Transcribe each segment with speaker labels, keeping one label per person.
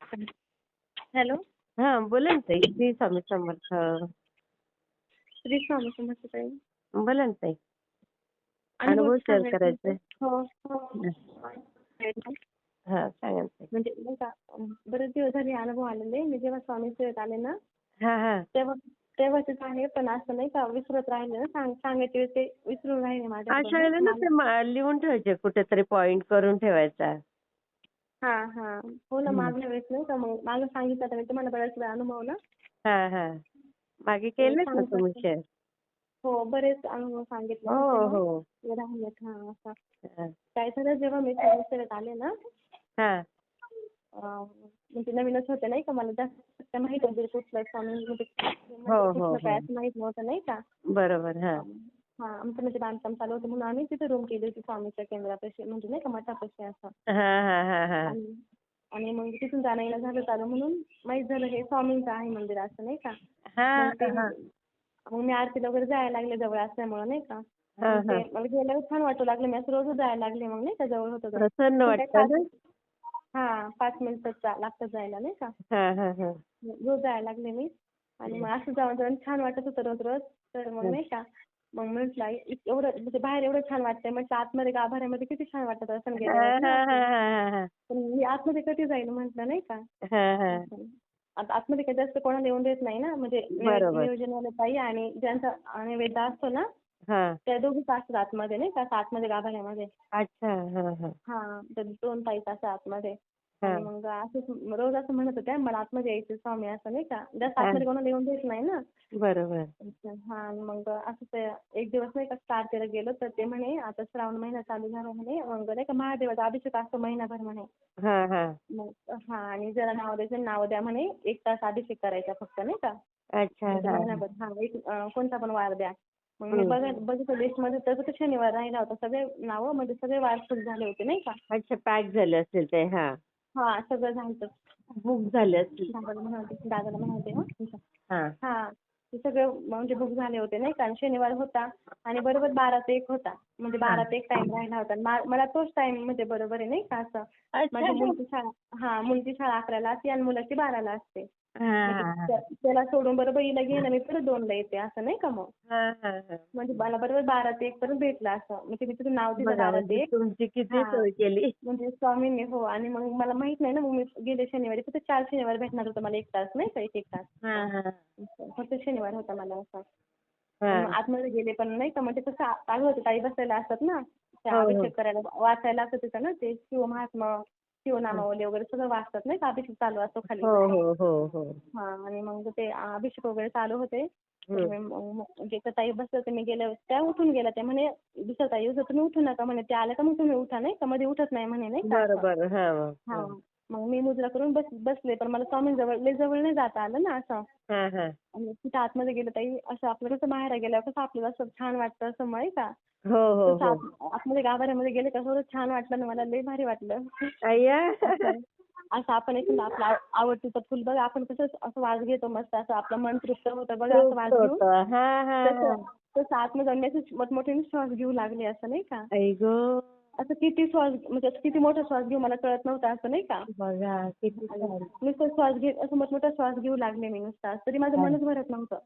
Speaker 1: Hello.
Speaker 2: हा बोला ना ताई. श्री स्वामी समर्थ.
Speaker 1: श्री स्वामी समर्थ ताई.
Speaker 2: बोला ना ताई.
Speaker 1: अनुभव
Speaker 2: अनुभव शेअर
Speaker 1: सांगायचा होता.
Speaker 2: करायचे.
Speaker 1: हो, हो.
Speaker 2: हा सांगा ना ताई.
Speaker 1: म्हणजे नाही का बरेच दिवस झाले अनुभव आलेले. मी जेव्हा स्वामी सेवेत आले ना,
Speaker 2: हा हा
Speaker 1: तेव्हा तेव्हाचेच आहे. पण असं नाही का विसरत राहिले ना, सांगायचे वेळेस ते विसरून राहिले
Speaker 2: अशा
Speaker 1: माझ्याकडून
Speaker 2: वेळेला
Speaker 1: ना.
Speaker 2: ना ते लिहून ठेवायचे कुठेतरी पॉइंट करून ठेवायचा.
Speaker 1: हां, हां. हो ना,
Speaker 2: हम्म.
Speaker 1: मागल्या वेळेस नाही का मग मागं सांगितलं तर मी तुम्हाला बऱ्याच वेळा अनुभव ना,
Speaker 2: हा हा मागे
Speaker 1: ते
Speaker 2: केलेत ना
Speaker 1: सांगत
Speaker 2: तुम्ही
Speaker 1: असते.
Speaker 2: शेअर.
Speaker 1: हो, बरेच अनुभव सांगितले
Speaker 2: हो
Speaker 1: होते मग.
Speaker 2: हो.
Speaker 1: ते राहिलेत. हां, असं.
Speaker 2: हा
Speaker 1: काय झालं जेव्हा मी स्वामी सेवेत आले ना,
Speaker 2: हा
Speaker 1: म्हणजे नवीनच होते नाही का, मला जास्त काय माहित नव्हतं कुठलं स्वामी म्हणजे
Speaker 2: हो
Speaker 1: मंदिर
Speaker 2: हो
Speaker 1: कुठलं
Speaker 2: हो
Speaker 1: काय असं माहित नव्हतं नाही का.
Speaker 2: बरोबर. हा
Speaker 1: हां, आमचं म्हणजे बांधकाम चालू होतं म्हणून आम्ही तिथे रूम केली होती स्वामीच्या केंद्रापाशी म्हणजे नाही का मठापाशी असं.
Speaker 2: हा हा हा हा
Speaker 1: आणि आणि मग तिथून जाणं येणं झालं चालू म्हणून माहीत झालं हे स्वामींचं आहे मंदिर असं नाही का.
Speaker 2: हा
Speaker 1: मग ते
Speaker 2: हा
Speaker 1: मग मी आरतीला वगैरे जायला लागले जवळ असल्यामुळं नाही का.
Speaker 2: हा
Speaker 1: मग
Speaker 2: हा
Speaker 1: ते मला गेल्यावर छान वाटू लागलं. मी असं रोजच जायला लागले मग नाही का जवळ होतं तर.
Speaker 2: प्रसन्न
Speaker 1: पण काय
Speaker 2: वाटतं ना.
Speaker 1: 5 मिनिटं लागतात जायला नाही का.
Speaker 2: हा हा हा
Speaker 1: रोज जायला लागले मी. आणि मग असं जाऊन जाऊन छान वाटत होतं रोज रोज. तर मग नाही का मग म्हटलं एवढं म्हणजे बाहेर एवढं छान वाटतंय म्हटलं आतमध्ये गाभाऱ्यामध्ये किती छान वाटत असेल
Speaker 2: हा
Speaker 1: गेल्यावर
Speaker 2: हा
Speaker 1: ना
Speaker 2: हा
Speaker 1: असं.
Speaker 2: हा हा
Speaker 1: पण मी आतमध्ये कधी जाईल म्हटलं नाही का.
Speaker 2: हा हा
Speaker 1: असं. आता आतमध्ये काही जास्त कोणाला येऊन देत नाही ना म्हणजे
Speaker 2: बरोबर.
Speaker 1: नियोजनवाल्या ताई आणि ज्यांचा नैवेद्य असतो ना,
Speaker 2: हा
Speaker 1: त्या दोघीच असतात आतमध्ये नाही का असं आतमध्ये गाभाऱ्यामध्ये.
Speaker 2: अच्छा. हा हा
Speaker 1: हां, तर 2 ताईच असतात आतमध्ये.
Speaker 2: हा
Speaker 1: आणि मग असंच रोज असं म्हणत होत्या मला आतमध्ये यायचं स्वामी असं नाही का. जास्त
Speaker 2: हा
Speaker 1: आतमध्ये कोणाला येऊन देत नाही ना.
Speaker 2: बरोबर.
Speaker 1: अच्छा. हां आणि मग असं ते एक दिवस नाही का आरतीला गेलो तर ते म्हणे आता श्रावण महिना चालू झाला म्हणे मग नाही का महादेवाचा अभिषेक असतो महिनाभर म्हणे.
Speaker 2: हा हा
Speaker 1: मग हां आणि ज्याला नाव द्यायचं नाव द्या म्हणे 1 तास अभिषेक करायचा फक्त नाही का.
Speaker 2: अच्छा.
Speaker 1: म्हणजे
Speaker 2: हा
Speaker 1: महिनाभर हां कोणता पण वार द्या. मग मी
Speaker 2: हम्म.
Speaker 1: बघितलं लिस्टमध्ये तर फक्त शनिवार राहिला होता. सगळे नावं म्हणजे सगळे वार फुल झाले होते नाही का.
Speaker 2: अच्छा पॅक झाले असेल ते. हा
Speaker 1: हां, सगळं झालं.
Speaker 2: बुक झाले असतील.
Speaker 1: दादाला म्हणावते हां.
Speaker 2: हा
Speaker 1: हां, ते सगळं म्हणजे बुक झाले होते नाही का आणि शनिवार होता आणि बरोबर 12 ते 1 होता. म्हणजे
Speaker 2: हा
Speaker 1: 12 ते 1 टाईम राहिला होता. मला तोच टाईम म्हणजे बरोबर आहे नाही का असं.
Speaker 2: अच्छा.
Speaker 1: माझी मुलगी शाळा हां, मुलगी शाळा 11ला असते आणि मुलाची 12ला असते.
Speaker 2: हा
Speaker 1: म्हणजे
Speaker 2: हा
Speaker 1: त्याला सोडून बरोबर हिला घ्यायला मी परत 2ला येते असं नाही का मग.
Speaker 2: हा हा हा
Speaker 1: म्हणजे मला बरोबर 12 ते 1 पर्यंत भेटला असं. म्हणजे मी तिथून नाव दिलं
Speaker 2: बघा
Speaker 1: 12
Speaker 2: म्हणजे
Speaker 1: ते 1.
Speaker 2: तुमची किती
Speaker 1: हां.
Speaker 2: सोय केली.
Speaker 1: म्हणजे स्वामींनी हो आणि मग मला माहित नाही ना मग मी गेले शनिवारी फक्त 4 शनिवार भेटणार होतं मला 1 तास नाही का 1-1 तास.
Speaker 2: हा हा
Speaker 1: फक्त शनिवार होता मला असा. आणि मग
Speaker 2: हा
Speaker 1: आतमध्ये गेले पण नाही का मग ते कसं चालू होतं ताई बसायला असतात ना, त्या
Speaker 2: हो हो
Speaker 1: अभिषेक करायला वाचायला असतं तिथं ना ते शिवमहात्मा, शिवनामावली वगैरे सगळं वाचतात नाही का अभिषेक चालू असतो खाली.
Speaker 2: हो हो हो हो
Speaker 1: हां आणि मग ते अभिषेक वगैरे चालू होते. तर
Speaker 2: हम्म.
Speaker 1: मी मग जे ताई बसल्या होत्या मी गेल्यावर त्या उठून गेल्या. त्या म्हणे दुसऱ्या ताई तुम्ही उठू नका म्हणे. त्या आल्या का मग तुम्ही उठा नाही का मध्ये उठत नाही म्हणे नाही का असं.
Speaker 2: बरोबर. हा
Speaker 1: हां. मग मी मुजरा करून बसले पण मला स्वामींजवळ लय जवळ नाही जाता आलं ना असं.
Speaker 2: हा हा
Speaker 1: आणि तिथं आतमध्ये गेलं ताई असं आपलं कसं बाहेर गेल्यावर कसं आपल्याला असं छान वाटतं असं नाही का.
Speaker 2: हो हो
Speaker 1: तसं
Speaker 2: हो
Speaker 1: आतमध्ये गाभाऱ्यामध्ये गेले का थोडं छान वाटलं ना मला लय भारी वाटलं.
Speaker 2: अय्या.
Speaker 1: असं असं आपण एक आपलं आवडतीचं फुल बघा आपण कसं असं वास घेतो मस्त असं आपलं मन तृप्त होतं बघा असं वास
Speaker 2: खूप
Speaker 1: घेऊन.
Speaker 2: होतं. हा हा हा
Speaker 1: तसं तसं आतमध्ये जाऊन मी असं मोठमोठ्याने श्वास घेऊ लागले असं नाही का.
Speaker 2: आई गो.
Speaker 1: असं किती श्वास म्हणजे असं किती मोठा श्वास घेऊ मला कळत नव्हतं असं नाही का.
Speaker 2: बघा किती
Speaker 1: आणि
Speaker 2: छान.
Speaker 1: नुसतं श्वास घेत असं मोठमोठा श्वास घेऊ लागले मी नुसता तरी माझं
Speaker 2: हा.
Speaker 1: मनच भरत नव्हतं.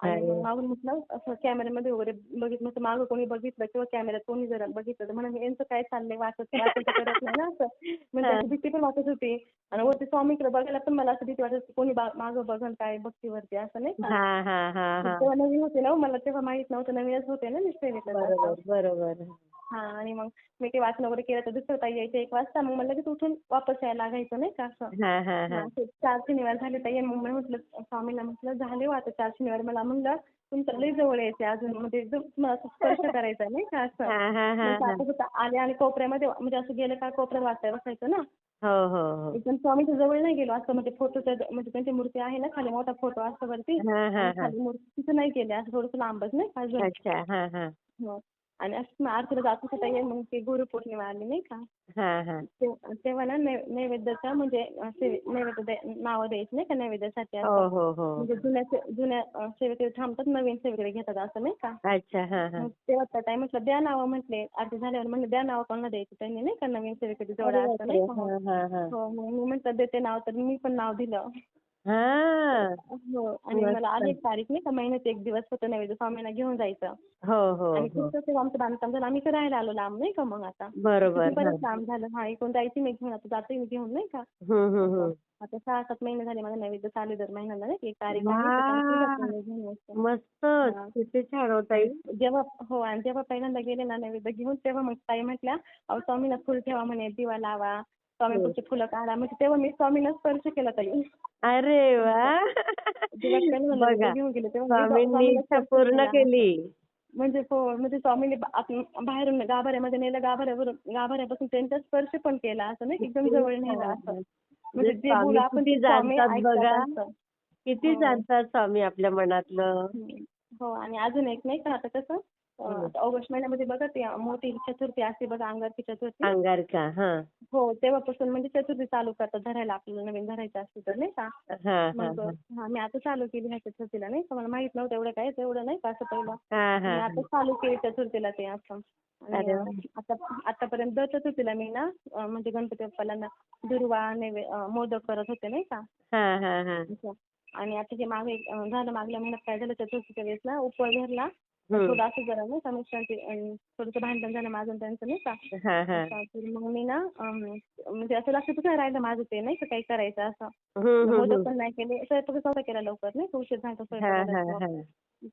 Speaker 1: आणि
Speaker 2: अरे
Speaker 1: मग मागून म्हटलं असं कॅमेऱ्यामध्ये वगैरे बघितलं तर मागं कोणी बघितलं किंवा कॅमेऱ्यात कोणी जरा बघितलं तर म्हणून यांचं काय चाललंय वाचत वाचन तर करत नाही ना असं. म्हणजे
Speaker 2: हा
Speaker 1: अशी भीती पण वाटत होती. आणि वरती स्वामीकडे बघायला पण मला असं भीती वाटत होती कोणी मागं बघल काय भक्तीवरती असं नाही का.
Speaker 2: हा हा हा हा
Speaker 1: तेव्हा नवीन होते ना मला तेव्हा माहित नव्हतं नवीनच होते ना मी सेवेतच असं.
Speaker 2: बरोबर बरोबर.
Speaker 1: हां आणि मग मी ते वाचन वगैरे केलं तर दुसरं ताई यायचं 1 वाजता मग मला लगेच उठून वापस यायला लागायचं नाही का असं.
Speaker 2: हा हा हा
Speaker 1: हां ते 4 शनिवार झाले ताई मग मी म्हटलं स्वामींना म्हटलं झाले हो आता 4 शनिवार मला म्हणलं तुमचं लय जवळ यायचं अजून म्हणजे एकदम तुम्हाला असं स्पर्श करायचा नाही का असं.
Speaker 2: हा हा हा
Speaker 1: मग
Speaker 2: हा
Speaker 1: आता फक्त आले आणि कोपऱ्यामध्ये म्हणजे असं गेलं का कोपऱ्यात वाचायला बसायचं ना.
Speaker 2: हो हो हो
Speaker 1: एकदम स्वामीच्या जवळ नाही गेलो असं म्हणजे फोटोच्या म्हणजे त्यांची मूर्ती आहे ना खाली मोठा फोटो असतो वरती
Speaker 2: हा हा
Speaker 1: आणि
Speaker 2: हा
Speaker 1: खाली मूर्ती तिथं नाही गेले असं थोडंसं लांबच नाही का अजून.
Speaker 2: अच्छा. हा हा
Speaker 1: हो. आणि असं आरतीला जात होते ताई, मग ती गुरुपौर्णिमा आली नाही का,
Speaker 2: हा हा
Speaker 1: तेव्हा ना नैवेद्याचा म्हणजे नावं द्यायची नाही का नैवेद्यासाठी
Speaker 2: हो
Speaker 1: असं.
Speaker 2: हो हो
Speaker 1: म्हणजे जुन्या सेवेकरी थांबतात, नवीन सेवेकरी घेतात असं नाही का.
Speaker 2: अच्छा हा हा
Speaker 1: मग तेव्हा त्या टाइम म्हटलं द्या नावं, म्हटले आरती झाल्यावर म्हणलं द्या नावं कोणाला द्यायची त्यांनी नाही का, नवीन सेवेकरी
Speaker 2: अरे
Speaker 1: जोडा असं नाही
Speaker 2: बापरे
Speaker 1: का.
Speaker 2: हा हा हा
Speaker 1: हो मग मी म्हटलं देते नाव, तर मी पण नाव दिलं.
Speaker 2: हा
Speaker 1: हो आणि मला
Speaker 2: मस्त
Speaker 1: आली एक तारीख नाही का, महिन्यात एक दिवस होतं नैवेद्य स्वामींना घेऊन जायचं.
Speaker 2: हो हो
Speaker 1: आणि
Speaker 2: हो
Speaker 1: खूप आमचं बांधकाम झालं, आम्ही इकडे राहायला आलो लांब नाही का. मग आता
Speaker 2: बरोबर हा
Speaker 1: बरंच लांब झालं. हा इकडून जायची मी घेऊन, आता जाते मी घेऊन नाही का असं.
Speaker 2: हम्म.
Speaker 1: आता 6-7 महिने झाले माझं नैवेद्य चालू दर महिन्याला नाही का, एक तारीख
Speaker 2: वा
Speaker 1: आहे तर मी घेऊन यायचं.
Speaker 2: मस्तच
Speaker 1: हा.
Speaker 2: किती छान होत
Speaker 1: आणि
Speaker 2: ताई.
Speaker 1: जेव्हा पहिल्यांदा गेले ना नैवेद्य घेऊन, तेव्हा मग ताई म्हटल्या अहो स्वामींना फुल ठेवा म्हणे, दिवा लावा, स्वामींपुरची फुलं काढा. म्हणजे तेव्हा मी स्वामींना स्पर्श केला ताई.
Speaker 2: अरे वा
Speaker 1: जेव्हा पहिल्यांदा नैवेद्य
Speaker 2: बघा
Speaker 1: घेऊन गेले तेव्हा मी
Speaker 2: स्वामींनी
Speaker 1: स्वामींना
Speaker 2: इच्छा
Speaker 1: स्पर्श
Speaker 2: पूर्ण
Speaker 1: केला.
Speaker 2: केली.
Speaker 1: म्हणजे म्हणजे स्वामींनी बाहेरून गाभाऱ्यामध्ये नेलं, गाभाऱ्यापासून त्यांचा स्पर्श पण केला, असं नाही की एकदम
Speaker 2: किती
Speaker 1: जवळ नेलं
Speaker 2: छान.
Speaker 1: असं.
Speaker 2: म्हणजे
Speaker 1: म्हणजे जे बोलू
Speaker 2: स्वामी
Speaker 1: आपण
Speaker 2: किती
Speaker 1: ते स्वामी
Speaker 2: जाणतात
Speaker 1: ऐकतात
Speaker 2: बघा,
Speaker 1: असं.
Speaker 2: किती
Speaker 1: हो.
Speaker 2: जाणतात स्वामी आपल्या मनातलं.
Speaker 1: हो आणि अजून एक नाही का, आता कसं आता ऑगस्ट महिन्यामध्ये बघा ते मोठी चतुर्थी असते बघा, अंगारकी चतुर्थी.
Speaker 2: अंगारका हा
Speaker 1: हो तेव्हापासून म्हणजे चतुर्थी चालू करतात धरायला, आपल्याला नवीन धरायचं असतं तर नाही का.
Speaker 2: हा हा
Speaker 1: मग मी आता चालू केली ह्या चतुर्थीला नाही का, मला माहित नव्हतं एवढं काय तेवढं नाही का असं पहिलं.
Speaker 2: हा
Speaker 1: मी
Speaker 2: हा
Speaker 1: आता चालू केली चतुर्थीला ते असं. आणि
Speaker 2: अरे वा.
Speaker 1: आतापर्यंत दर चतुर्थीला मी ना म्हणजे गणपती बाप्पाला ना दुर्वा मोदक करत होते नाही का
Speaker 2: हा हा हा
Speaker 1: असं. आणि आता जे मागे झालं, मागल्या महिन्यात काय झालं, चतुर्थीच्या वेळेस ना उपवास धरला.
Speaker 2: हम्म.
Speaker 1: थोडं असं जरा नाही का मिस्टरांची थोडंसं भांडण झालं माझं आणि त्यांचं नाही का.
Speaker 2: हा हा
Speaker 1: तर मग मी ना म्हणजे असं लक्षातच नाही राहिलं माझं ते नाही का काही करायचं असं. मोदक
Speaker 2: हम्म.
Speaker 1: पण नाही केले, स्वयंपाकच नव्हता केला लवकर नाही का, उशीर झाला
Speaker 2: हा
Speaker 1: स्वयंपाक
Speaker 2: हा
Speaker 1: करायचा.
Speaker 2: हा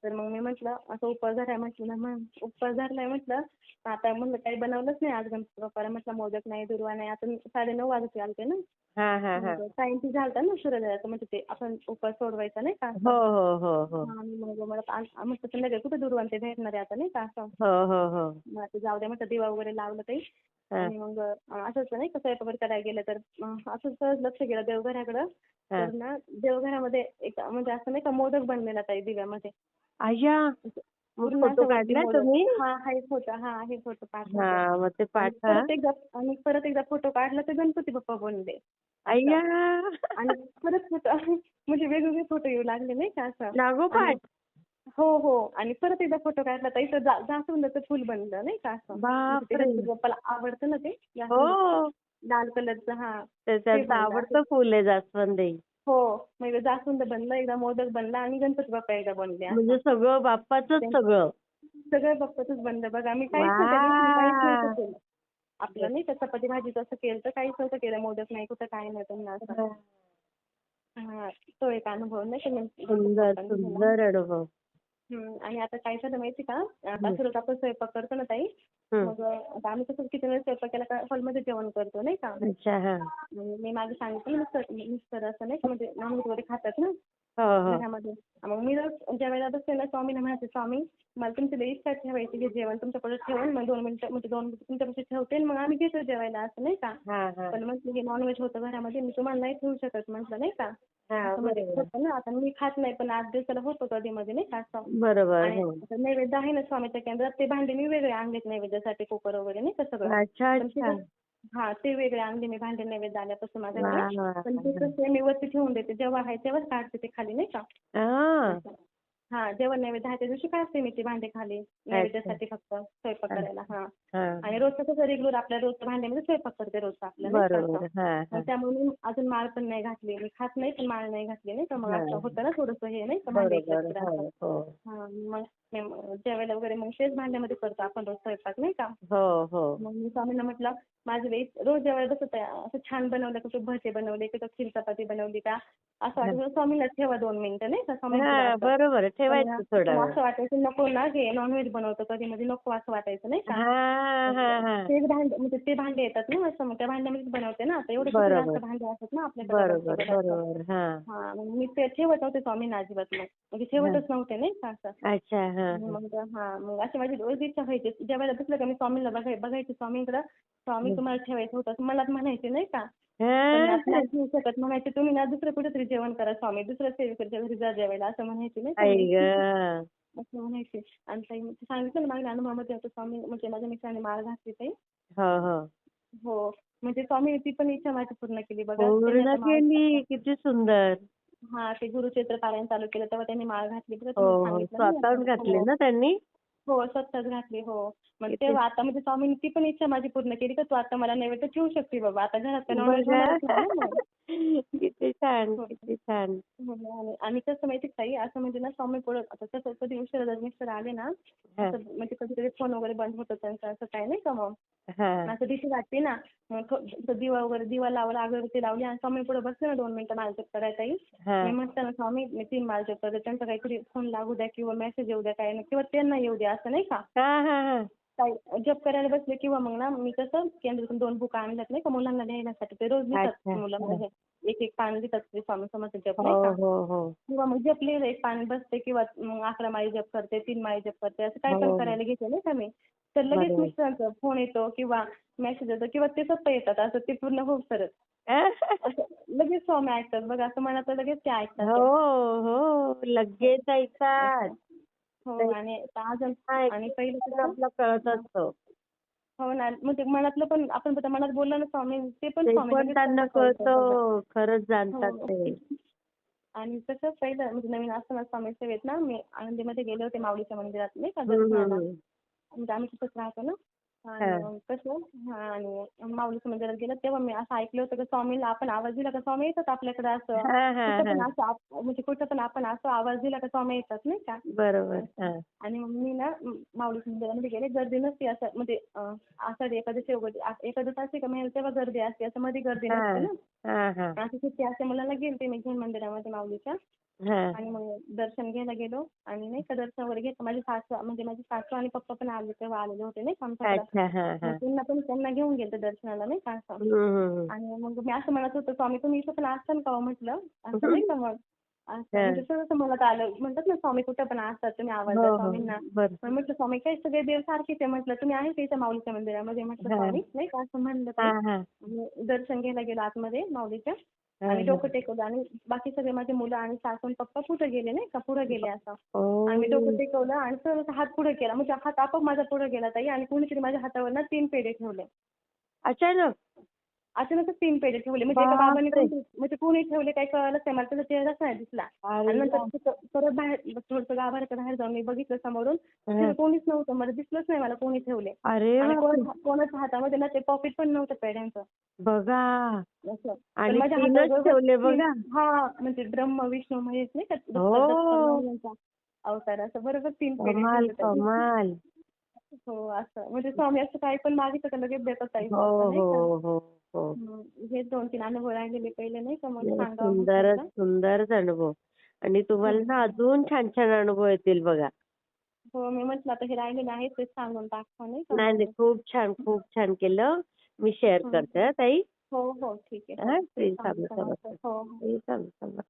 Speaker 1: तर मग मी म्हटलं असं उपवास धराय म्हटलं ना, मग उपवास धरलाय म्हटलं आता म्हणलं काही बनवलंच नाही आज गणपती बाप्पाला. म्हटलं मोदक नाही, दुर्वा नाही. आता 9:30 वाजत आलते ना.
Speaker 2: हा हा हा
Speaker 1: मग टाइम ती झालता ना सूर्योदयाचा, म्हणजे ते आपण उपवास सोडवायचा नाही का
Speaker 2: हो
Speaker 1: असं.
Speaker 2: हो हो हो
Speaker 1: हा मग मला म्हटलं संध्याकाळी कुठे दुर्वा ते भेटणार आहे आता नाही का असं.
Speaker 2: हो हो हो
Speaker 1: मग आता जाऊ द्या म्हटलं, दिवा वगैरे लावलं काही.
Speaker 2: हा
Speaker 1: आणि मग असंच नाही का स्वयंपाक वगैरे करायला गेलं तर असं सहज लक्ष गेलं देवघराकडं.
Speaker 2: हा.
Speaker 1: तर ना देवघरामध्ये एक म्हणजे असं नाही का मोदक बनलेला ताई दिव्यामध्ये.
Speaker 2: अय्या मग
Speaker 1: पूर्ण
Speaker 2: फोटो
Speaker 1: असा वरती
Speaker 2: काढला
Speaker 1: मोदक.
Speaker 2: तुम्ही?
Speaker 1: हा आहे फोटो
Speaker 2: हा
Speaker 1: पाठवते.
Speaker 2: मग ते
Speaker 1: आणि
Speaker 2: पाठवा.
Speaker 1: परत एकदा फोटो काढला तर गणपती बाप्पा बनले असं.
Speaker 2: अय्या
Speaker 1: आणि परत फोटो म्हणजे वेगवेगळे फोटो येऊ लागले नाही का असं. आणि
Speaker 2: लागोपाठ.
Speaker 1: हो आणि परत एकदा फोटो काढला तर इथं जास्वंदाचं फुल बनलं नाही का असं. म्हणजे ते
Speaker 2: बापरे.
Speaker 1: गणपती बाप्पाला आवडतं ना ते जास्वंदाचं फुल,
Speaker 2: हो
Speaker 1: लाल कलरचं.
Speaker 2: ते
Speaker 1: ते
Speaker 2: त्यांचं
Speaker 1: बनलं असं.
Speaker 2: आवडतं फुल आहे जास्वंदी.
Speaker 1: हो मग एकदा जास्वंद बनलं, एकदा मोदक बनला आणि गणपती बाप्पा एकदा बनले असं.
Speaker 2: म्हणजे सगळं बाप्पाचंच सगळं.
Speaker 1: सगळं बाप्पाचंच बनलं बघा. मी काहीच नाही त्या दिवशी काहीच नव्हतं
Speaker 2: वा
Speaker 1: केलं. आपलं नाही का चपाती भाजी तसं केलं तर काहीच नव्हतं केलं, मोदक नाही कुठं काय नाही त्यांना असं. हा तो एक अनुभव नाही का गणपती
Speaker 2: सुंदर
Speaker 1: बाप्पांनी दिला.
Speaker 2: सुंदर अनुभव.
Speaker 1: आणि आता काय झालं माहिती का, आता असं रोज आपण स्वयंपाक करतो ना ताई.
Speaker 2: हम्म.
Speaker 1: मग आता आम्ही कसं किती वेळेस स्वयंपाक केला का हॉलमध्ये जेवण करतो नाही का.
Speaker 2: अच्छा हा
Speaker 1: मी मागे सांगितलं मिस्टर असं नाही का म्हणजे नॉनव्हेज वगैरे खातात ना
Speaker 2: हो हो
Speaker 1: घरामध्ये. मग मी रोज ज्यावेळेला बसते ना स्वामींना म्हणायचे, स्वामी मला तुमची लई इच्छा ठेवायची हे जेवण तुमच्याकडे ठेवून मग 2 मिनिटं म्हणजे 2 मिनिटं तुमच्यापाशी ठेवते आणि मग आम्ही घेतो जेवायला असं नाही का.
Speaker 2: हा हा
Speaker 1: पण म्हटलं हे नॉनव्हेज होतं घरामध्ये, मी तुम्हाला नाही ठेवू शकत म्हटलं नाही का.
Speaker 2: हा
Speaker 1: असं म्हणजे
Speaker 2: बरोबर
Speaker 1: होतं ना, आता मी खात नाही पण 8 दिवसाला होतो कधीमध्ये नाही का असं.
Speaker 2: बरोबर
Speaker 1: आणि
Speaker 2: हो.
Speaker 1: आता नैवेद्य आहे ना स्वामीच्या केंद्रात, ते भांडे मी वेगळे आणलेत नैवेद्यासाठी, कुकर वगैरे नाही का सगळं.
Speaker 2: अच्छा
Speaker 1: पण ते
Speaker 2: अच्छा.
Speaker 1: ते वेगळे आणले मी भांडे नैवेद्य आल्यापासून
Speaker 2: वा
Speaker 1: माझ्याकडे.
Speaker 2: वा
Speaker 1: पण ते कसं मी वरती ठेवून देते, जेव्हा आहे तेव्हाच काढते ते खाली नाही का.
Speaker 2: हा.
Speaker 1: जेव्हा नैवेद्य आहे त्या दिवशी काढते मी ते भांडे खाली नैवेद्यासाठी फक्त स्वयंपाक करायला.
Speaker 2: हा
Speaker 1: आणि रोजचं कसं रेग्युलर आपल्या रोजच्या भांड्यामध्ये स्वयंपाक करते रोजचं आपलं नाही का
Speaker 2: बरोबर.
Speaker 1: असं.
Speaker 2: हा
Speaker 1: मग
Speaker 2: हा
Speaker 1: त्यामुळे मी अजून माळ पण नाही घातली, मी खात नाही पण माळ नाही घातली नाही का. मग
Speaker 2: हा.
Speaker 1: असं होतं ना थोडंसं हे नाही का भांडे इकडे
Speaker 2: बरोबर
Speaker 1: तिकडे
Speaker 2: हो
Speaker 1: असं.
Speaker 2: हो
Speaker 1: मग जेवायला वगैरे मग तेच भांड्यामध्ये करतो आपण रोज स्वयंपाक नाही का.
Speaker 2: हो हो.
Speaker 1: मग मी स्वामींना म्हटलं माझं रोज जेवायला बसत आहे असं छान बनवलं, कुठं भजे बनवले, कुठं खीर चपाती बनवली का असं वाटायचं स्वामींना ठेवा 2 मिनिटं नाही का स्वामींपुढं
Speaker 2: हा
Speaker 1: असं.
Speaker 2: बरोबर ठेवायचं थोडा
Speaker 1: पण
Speaker 2: वेळ.
Speaker 1: असं वाटायचं नको ना, हे नॉनव्हेज बनवतो कधी मध्ये नको असं वाटायचं नाही का.
Speaker 2: हा हा हा
Speaker 1: तेच भांडे म्हणजे ते भांडे येतात ना असं, मग त्या भांड्यामध्येच बनवते ना. आता एवढे कुठे जास्त
Speaker 2: बरोबर
Speaker 1: भांडे असतात ना आपल्याकडे
Speaker 2: बरोबर
Speaker 1: वरच्या असं.
Speaker 2: बरोबर हा
Speaker 1: मग मी ते ठेवत नव्हते स्वामींना अजिबात, मग म्हणजे ठेवतच नव्हते नाही का असं.
Speaker 2: अच्छा हा
Speaker 1: मग अशी माझी रोज इच्छा व्हायची, जेवायला बसलं का मी स्वामींना बघायची स्वामींकडं. स्वामी तुम्हाला ठेवायचं होतं मलाच म्हणायचे नाही का. पण मी आता
Speaker 2: हा.
Speaker 1: नाही घेऊ शकत. म्हणायचे तुम्ही ना दुसरं कुठेतरी जेवण करा स्वामी, दुसऱ्या सेवेकरच्या घरी जा जेवायला असं म्हणायचे नाही का
Speaker 2: आई
Speaker 1: मी.
Speaker 2: ग.
Speaker 1: असं म्हणायचे. आणि ताई मी सांगितलं ना मागल्या अनुभवामध्ये होतं स्वामी म्हणजे माझ्या मिस्टरांनी माळ घातली ताई.
Speaker 2: हो हो.
Speaker 1: हो. म्हणजे स्वामीने ती पण इच्छा माझी पूर्ण केली बघा. त्यांनी
Speaker 2: पूर्ण
Speaker 1: आता माळ
Speaker 2: केली. किती सुंदर.
Speaker 1: हां, ते गुरुचरित्र पारायण चालू केलं तेव्हा त्यांनी माळ घातली बघा
Speaker 2: हो
Speaker 1: तुम्ही
Speaker 2: हो.
Speaker 1: सांगितलं ना
Speaker 2: स्वतःहून
Speaker 1: असं.
Speaker 2: घातली
Speaker 1: हो.
Speaker 2: ना त्यांनी?
Speaker 1: हो, स्वतःच घातली. हो. मग
Speaker 2: किती
Speaker 1: तेव्हा आता म्हणजे स्वामींनी ती पण इच्छा माझी पूर्ण केली का तू आता मला नैवेद्य ठेवू शकते बाबा. आता घरात काही नॉनव्हेज
Speaker 2: बघा.
Speaker 1: होणारच नाही ना मग.
Speaker 2: किती छान,
Speaker 1: हो.
Speaker 2: किती छान.
Speaker 1: हो आणि कसं माहिती आहे ताई असं म्हणजे ना स्वामी पुढं आता कसं कधी उशिरा जर मिस्टर आले ना,
Speaker 2: हां,
Speaker 1: असं म्हणजे कधी-कधी फोन वगैरे बंद होतं त्यांचं असं काही नाही का मग.
Speaker 2: हां,
Speaker 1: असं भीती वाटते ना. मग दिवा वगैरे दिवा लावला, अगरबत्ती लावली आणि स्वामी पुढे बसले ना 2 मिनिटं माळजप करायला ताई. मी
Speaker 2: हां.
Speaker 1: म्हटलं ना स्वामी मी 3 माळजप करते. त्यांचा काहीतरी फोन लागू द्या किंवा मेसेज येऊ द्या काही नाही किंवा त्यांना येऊ द्या असं नाही का.
Speaker 2: हां, हां, हां.
Speaker 1: काही जप करायला बसले किंवा मग ना मी कसं केंद्रातून 2 बुक आणल्यात नाही का मुलांना लिहायसाठी. ते रोज
Speaker 2: अच्छा.
Speaker 1: लिहितात मुलं
Speaker 2: हां.
Speaker 1: माझे. एक-एक पान लिहितात ते स्वामी समर्थ जप
Speaker 2: हो,
Speaker 1: नाही का.
Speaker 2: हो, हो.
Speaker 1: किंवा मग जप लिहिलं एक पान बसते किंवा मग 11 माळी जप करते, 3 माळी जप करते असं काही पण
Speaker 2: हो.
Speaker 1: करायला घेते नाही का मी. तर लगेच
Speaker 2: बरोबर.
Speaker 1: मिस्टरांचा फोन येतो किंवा मेसेज येतो किंवा ते स्वतः येतात असं ते पूर्ण होईपर्यंत. असं लगेच स्वामी ऐकतात बघा असं मनात लगेच ते ऐकतात
Speaker 2: हो,
Speaker 1: ते.
Speaker 2: हो. लगेच ऐकतात.
Speaker 1: असं. हो
Speaker 2: ते
Speaker 1: आणि अजून आणि पहिलं
Speaker 2: ऐकून
Speaker 1: कसं
Speaker 2: आपलं कळत
Speaker 1: हां.
Speaker 2: असतं.
Speaker 1: हो ना. मग ते मनातलं पण आपण आता मनात बोललं ना स्वामी ते पण
Speaker 2: ते
Speaker 1: स्वामी
Speaker 2: पण
Speaker 1: लगेच
Speaker 2: त्यांना
Speaker 1: त्यांचं कळतं बघा.
Speaker 2: कळतं. खरंच जाणतात
Speaker 1: हो.
Speaker 2: ते.
Speaker 1: आणि कसं पहिलं म्हणजे नवीन असताना स्वामी सेवेत ना मी आळंदीमध्ये गेले होते माऊलीच्या मंदिरात नाही का
Speaker 2: हं, हं,
Speaker 1: दर्शनाला.
Speaker 2: हं.
Speaker 1: म्हणजे आम्ही तिथंच राहतो ना.
Speaker 2: हां.
Speaker 1: आणि कसं हां आणि माऊलीच्या मंदिरात गेलं तेव्हा मी असं ऐकलं होतं की स्वामीला आपण आवाज दिला का स्वामी येतात आपल्याकडे असं.
Speaker 2: हां, हां,
Speaker 1: कुठं पण
Speaker 2: हां.
Speaker 1: असं म्हणजे कुठं पण आपण असं आवाज दिला का स्वामी येतात नाही का.
Speaker 2: बरोबर.
Speaker 1: असं.
Speaker 2: हां.
Speaker 1: आणि मग मी ना माऊलीच्या मंदिरामध्ये गेले गर्दी नसते असं म्हणजे आषाढी एकादशी वगैरे एकादशी असते का महिन्यात तेव्हा गर्दी असते असं मध्ये गर्दी नसते
Speaker 2: हां.
Speaker 1: ना.
Speaker 2: हां, हां.
Speaker 1: असं सुट्टी असते मुलांना गेलते मी घेऊन मंदिरामध्ये माऊलीच्या.
Speaker 2: हां.
Speaker 1: आणि मग दर्शन घ्यायला गेलो आणि नाही का दर्शन वगैरे घेतलं. माझी सासू आणि पप्पा पण आले तेव्हा आलेले होते नाही का आमच्याकडं.
Speaker 2: अच्छा. हां,
Speaker 1: मग
Speaker 2: हां.
Speaker 1: त्यांना घेऊन गेलते दर्शनाला नाही का असं.
Speaker 2: हं, हं, हं.
Speaker 1: आणि मग मी असं म्हणत होते स्वामी तुम्ही इथं पण असताल का हो म्हटलं. असं नाही का मग. असं
Speaker 2: हां.
Speaker 1: म्हणजे सहज मनात आलं. म्हणतात ना स्वामी कुठं पण असतात तुम्ही आवाज
Speaker 2: हो,
Speaker 1: द्या
Speaker 2: हो.
Speaker 1: स्वामींना.
Speaker 2: बरं.
Speaker 1: पण म्हटलं स्वामी काय सगळे देव सारखेच आहे म्हटलं. तुम्ही आहे का इथं माऊलीच्या मंदिरामध्ये म्हटलं
Speaker 2: हां.
Speaker 1: स्वामी नाही का असं म्हणलं ताई.
Speaker 2: हां, हां.
Speaker 1: आणि दर्शन घ्यायला गेलो आतमध्ये माऊलीच्या.
Speaker 2: हां,
Speaker 1: आणि डोकं
Speaker 2: हां.
Speaker 1: टेकवलं आणि बाकी सगळे माझे मुलं आणि सासू आणि पप्पा पुढे गेले नाही का पुढे गेले असं. आणि मी डोकं
Speaker 2: ओह!
Speaker 1: टेकवलं आणि सरळ हात पुढे केला. म्हणजे हात आपोआप माझा पुढे गेला ताई आणि कोणीतरी माझ्या हातावर ना 3 पेढे ठेवले.
Speaker 2: अचानक?
Speaker 1: अचानकच 3 पेढे ठेवले. म्हणजे एका बाबांनी
Speaker 2: बापरे!
Speaker 1: म्हणजे कोणी ठेवले काही कळलंच नाही. मला त्याचा चेहराच नाही दिसला. आणि
Speaker 2: अरे
Speaker 1: नंतर
Speaker 2: बाप!
Speaker 1: तिथं परत बाहेर थोडंसं गाभाऱ्याच्या बाहेर जाऊन मी बघितलं समोरून. तिथं
Speaker 2: हां.
Speaker 1: कोणीच नव्हतं. मला दिसलंच नाही मला कोणी ठेवले.
Speaker 2: अरे
Speaker 1: आणि
Speaker 2: बापरे!
Speaker 1: कोणाच्या हातामध्ये ना ते पॉकेट पण नव्हतं पेढ्यांचं.
Speaker 2: बघा
Speaker 1: असं. पण
Speaker 2: आणि
Speaker 1: माझ्या
Speaker 2: 3च
Speaker 1: हातावर बरोबर
Speaker 2: ठेवले
Speaker 1: 3
Speaker 2: बघा.
Speaker 1: हां, म्हणजे ब्रह्म, विष्णू, महेश नाही का दत्त
Speaker 2: हो.
Speaker 1: महाराजांचा अवतार असं बरोबर 3 पेढे
Speaker 2: कमाल,
Speaker 1: ठेवले ताई.
Speaker 2: कमाल.
Speaker 1: हो, असं. म्हणजे स्वामी असं काही पण मागितलं तर लगेच देतात ताई
Speaker 2: हो,
Speaker 1: असं नाही का.
Speaker 2: हो, हो, हो.
Speaker 1: हे 2-3 अनुभव राहिलेले पहिले नाही का मग
Speaker 2: नाही,
Speaker 1: सांगावं म्हटलं
Speaker 2: सुंदरच,
Speaker 1: एकदा.
Speaker 2: सुंदरच अनुभव. आणि तुम्हाला
Speaker 1: हं.
Speaker 2: ना अजून छान-छान अनुभव येतील बघा.
Speaker 1: हो, मी म्हटलं आता हे राहिलेले आहेत तेच सांगून टाकावं नाही का
Speaker 2: नाही, नाही.
Speaker 1: मग.
Speaker 2: खूप छान, खूप छान केलं. मी शेअर
Speaker 1: हं.
Speaker 2: करते हां ताई.
Speaker 1: हो, हो. ठीक आहे. हो.
Speaker 2: हां,
Speaker 1: श्री
Speaker 2: श्री
Speaker 1: स्वामी
Speaker 2: स्वामी
Speaker 1: समर्थ.
Speaker 2: समर्थ.
Speaker 1: हो, हो.
Speaker 2: श्री स्वामी समर्थ.